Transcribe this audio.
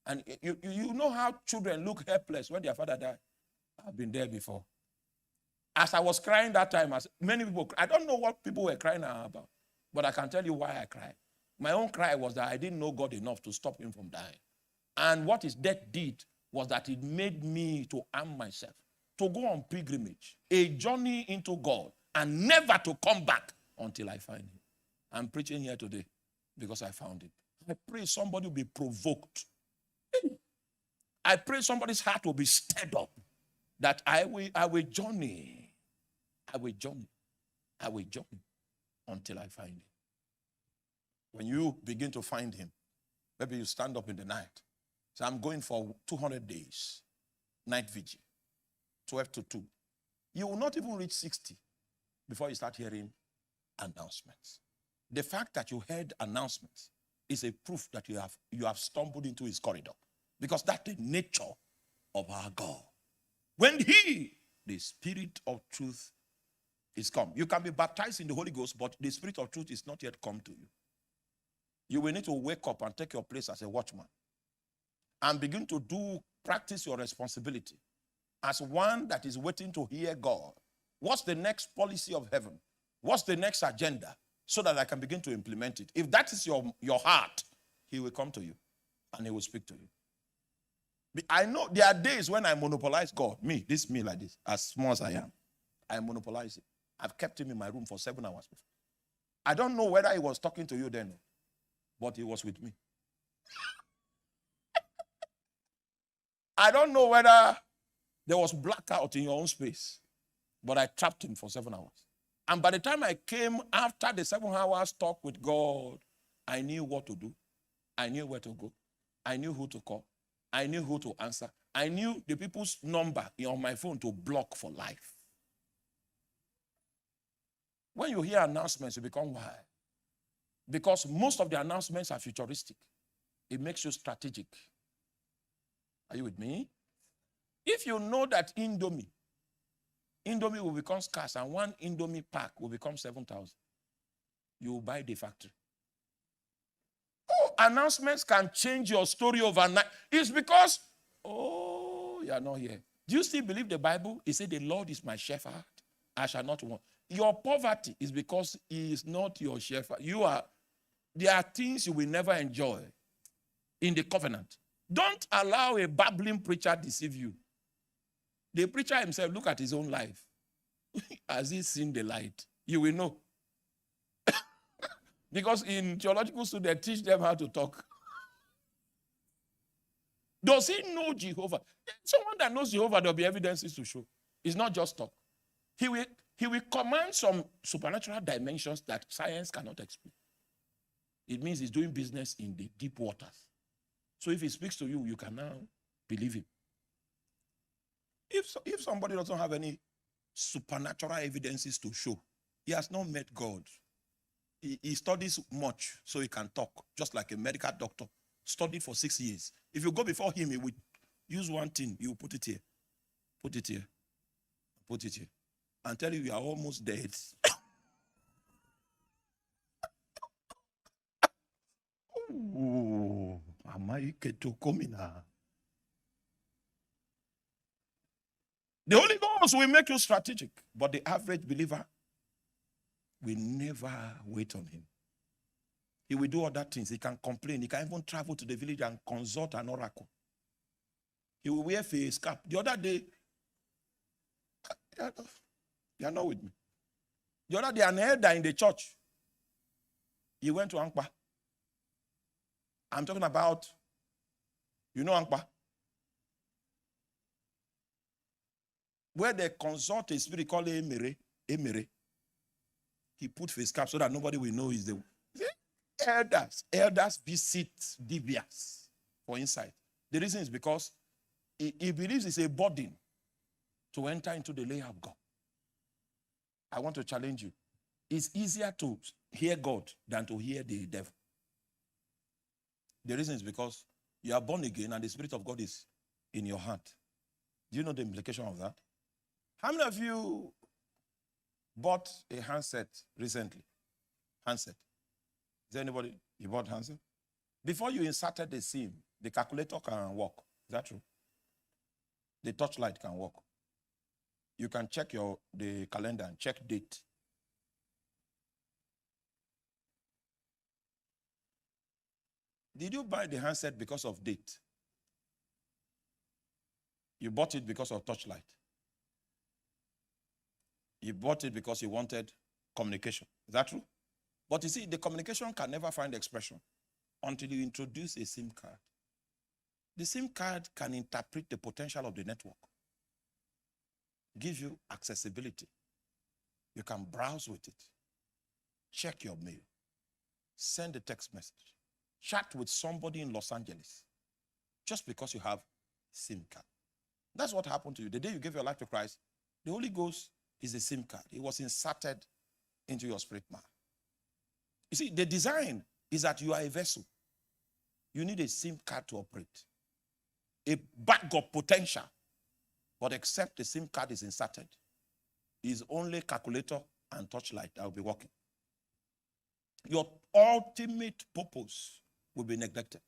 And you know how children look helpless when their father died. I've been there before. As I was crying that time, as many people, I don't know what people were crying about, but I can tell you why I cried. My own cry was that I didn't know God enough to stop him from dying. And what his death did was that it made me to arm myself, to go on pilgrimage, a journey into God, and never to come back until I find him. I'm preaching here today because I found him. I pray somebody will be provoked. I pray somebody's heart will be stirred up that I will journey. I will journey until I find him. When you begin to find him, maybe you stand up in the night. So I'm going for 200 days, night vigil, 12 to 2. You will not even reach 60 before you start hearing announcements. The fact that you heard announcements is a proof that you have stumbled into his corridor, because that's the nature of our God. When he, the Spirit of truth, is come. You can be baptized in the Holy Ghost, but the Spirit of truth is not yet come to you. You will need to wake up and take your place as a watchman and begin to practice your responsibility as one that is waiting to hear God. What's the next policy of heaven? What's the next agenda? So that I can begin to implement it. If that is your heart, he will come to you and he will speak to you. I know there are days when I monopolize God. Me like this, as small as I am. I monopolize it. I've kept him in my room for 7 hours before. I don't know whether he was talking to you then, but he was with me. I don't know whether there was blackout in your own space, but I trapped him for 7 hours. And by the time I came after the 7 hours talk with God, I knew what to do. I knew where to go. I knew who to call. I knew who to answer. I knew the people's number on my phone to block for life. When you hear announcements, you become wild. Because most of the announcements are futuristic. It makes you strategic. Are you with me? If you know that Indomie will become scarce and one Indomie pack will become 7,000, you will buy the factory. Oh, announcements can change your story overnight. It's because, you are not here. Do you still believe the Bible? It said, the Lord is my shepherd, I shall not want. Your poverty is because he is not your shepherd. There are things you will never enjoy in the covenant. Don't allow a babbling preacher deceive you. The preacher himself, look at his own life. Has he seen the light? You will know. Because in theological school, they teach them how to talk. Does he know Jehovah? Someone that knows Jehovah, there will be evidences to show. It's not just talk. He will command some supernatural dimensions that science cannot explain. It means he's doing business in the deep waters. So if he speaks to you, you can now believe him. If somebody doesn't have any supernatural evidences to show, he has not met God. He studies much so he can talk, just like a medical doctor. Studied for 6 years. If you go before him, he will use one thing. He will put it here. Put it here. Put it here. And tell you are almost dead. Oh, am I to come in? The Holy Ghost will make you strategic, but the average believer will never wait on him. He will do other things. He can complain. He can even travel to the village and consult an oracle. He will wear face cap. The other day, you are not with me. The other day, an elder in the church, he went to Ankpa. I'm talking about, you know Ankpa? Where they consult a spirit called Emere. He put face cap so that nobody will know he's the elders visit Dibias for insight. The reason is because he believes it's a burden to enter into the layer of God. I want to challenge you. It's easier to hear God than to hear the devil. The reason is because you are born again and the Spirit of God is in your heart. Do you know the implication of that? How many of you bought a handset recently? Handset. Is there anybody you bought handset? Before you inserted the SIM, The calculator can work. Is that true? The torchlight can work. You can check the calendar and check date. Did you buy the handset because of date? You bought it because of torchlight. You bought it because you wanted communication. Is that true? But you see, the communication can never find expression until you introduce a SIM card. The SIM card can interpret the potential of the network, give you accessibility. You can browse with it, check your mail, send a text message, chat with somebody in Los Angeles, just because you have SIM card. That's what happened to you. The day you gave your life to Christ, the Holy Ghost is a SIM card. It was inserted into your spirit man. You see, the design is that you are a vessel. You need a SIM card to operate. A bag of potential. But except the SIM card is inserted, is only calculator and torchlight that will be working. Your ultimate purpose will be neglected.